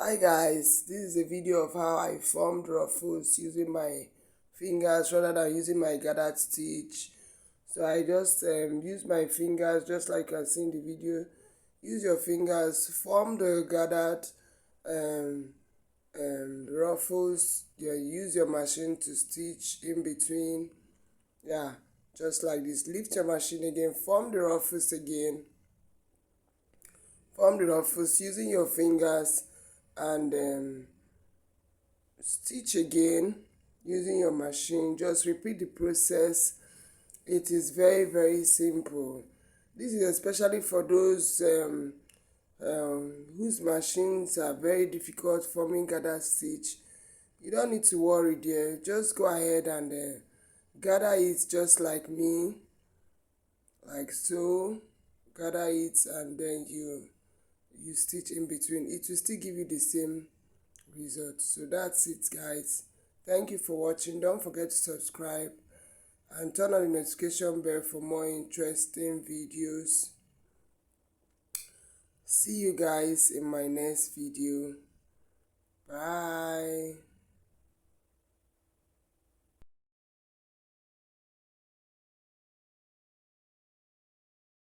Hi guys, this is a video of how I formed ruffles using my fingers rather than using my gathered stitch. So I just use my fingers just like you can see in the video. Use your fingers, form the gathered um, ruffles. Yeah, use your machine to stitch in between. Yeah, just like this. Lift your machine again, form the ruffles again. Form the ruffles using your fingers and stitch again using your machine. Just repeat the process. It is very simple. This is especially for those whose machines are very difficult forming gather stitch. You don't need to worry there. Just go ahead and gather it just like me, like so. Gather it and then you stitch in between. It will still give you the same result. So that's it guys. Thank you for watching. Don't forget to subscribe and turn on the notification bell for more interesting videos. See you guys in my next video. Bye.